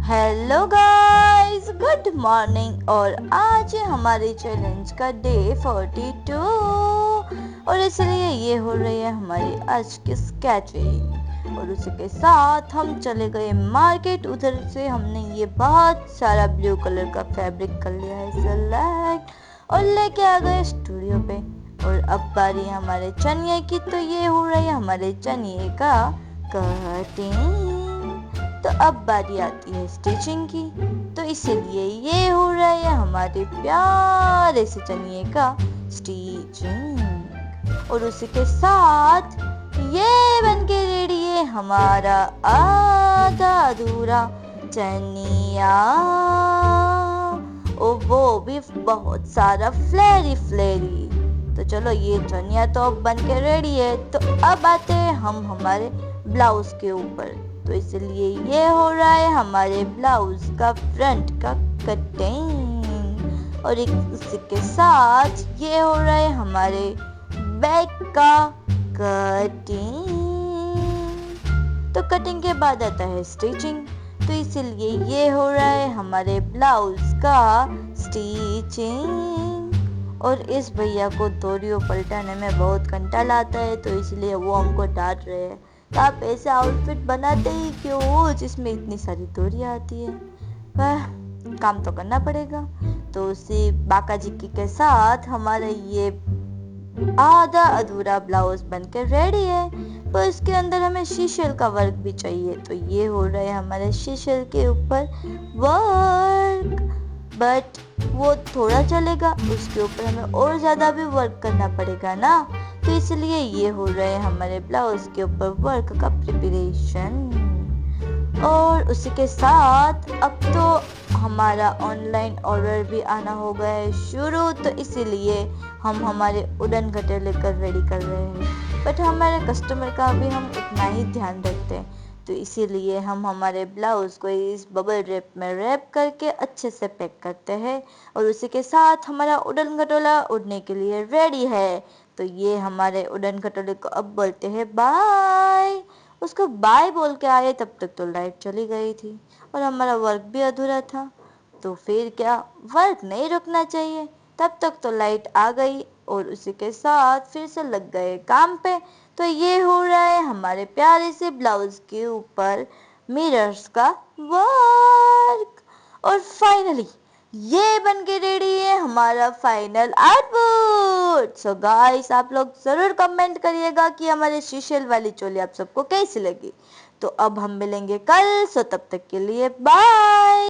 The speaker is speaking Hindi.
Hello guys, good morning. और आज है हमारे चैलेंज का डे 42 और इसलिए ये हो रही है हमारी आज की स्केचिंग। और उसी के साथ हम चले गए मार्केट। उधर से हमने ये बहुत सारा ब्लू कलर का फैब्रिक कर लिया है सेलेक्ट और लेके आ गए स्टूडियो पे। और अब बारी है हमारे चनिए की, तो ये हो रही है हमारे चनिए का कटिंग। तो अब बारी आती है स्टिचिंग की, तो इसीलिए ये हो रहा है हमारे प्यारे से चनिए का स्टिचिंग। और उसी के साथ ये बन के रेडी है हमारा आधा अधूरा चनिया, और वो भी बहुत सारा फ्लेरी फ्लेरी। तो चलो, ये चनिया तो अब बन के रेडी है। तो अब आते हैं हम हमारे ब्लाउज के ऊपर। तो इसलिए ये हो रहा है हमारे ब्लाउज का फ्रंट का कटिंग, और इसी के साथ ये हो रहा है हमारे बैक का कटिंग। तो कटिंग के बाद आता है स्टिचिंग। तो इसीलिए ये हो रहा है हमारे ब्लाउज का स्टिचिंग। और इस भैया को दोरियों पलटाने में बहुत कंटाला आता है, तो इसलिए वो हमको डांट रहे हैं, तो आप ऐसे आउटफिट बनाते ही क्यों हो जिसमें इतनी सारी डोरियां आती है। वह काम तो करना पड़ेगा। तो उसी बाका जी के साथ हमारा ये आधा अधूरा ब्लाउज बनकर रेडी है। तो इसके अंदर हमें शीशल का वर्क भी चाहिए। तो ये हो रहा है हमारे शीशल के ऊपर वर्क, बट वो थोड़ा चलेगा, उसके ऊपर हमें और ज्यादा भी वर्क करना पड़ेगा ना। तो इसलिए ये हो रहा है हमारे ब्लाउज के ऊपर वर्क का प्रिपरेशन। और उसी के साथ अब तो हमारा ऑनलाइन ऑर्डर भी आना हो गया है शुरू। तो इसीलिए हम हमारे उड़न घटे लेकर रेडी कर रहे हैं, बट हमारे कस्टमर का भी हम उतना ही ध्यान रखते हैं। तो इसीलिए हम हमारे ब्लाउज को इस बबल रैप में रैप करके अच्छे से पैक करते हैं। और उसी के साथ हमारा उड़न खटोला उड़ने के लिए रेडी है। तो ये हमारे उड़न खटोले को अब बोलते हैं बाय। उसको बाय बोल के आए तब तक तो लाइट चली गई थी और हमारा वर्क भी अधूरा था। तो फिर क्या, वर्क नहीं रुकना चाहिए। तब तक तो लाइट आ गई और उसी के साथ फिर से लग गए काम पे। तो ये हो रहा है हमारे प्यारे से ब्लाउज के ऊपर मिरर्स का वर्क। और फाइनली ये बन के रेडी है हमारा फाइनल आउटपुट। सो गाइस, आप लोग जरूर कमेंट करिएगा कि हमारे शीशल वाली चोली आप सबको कैसी लगी। तो अब हम मिलेंगे कल। सो तब तक के लिए बाय।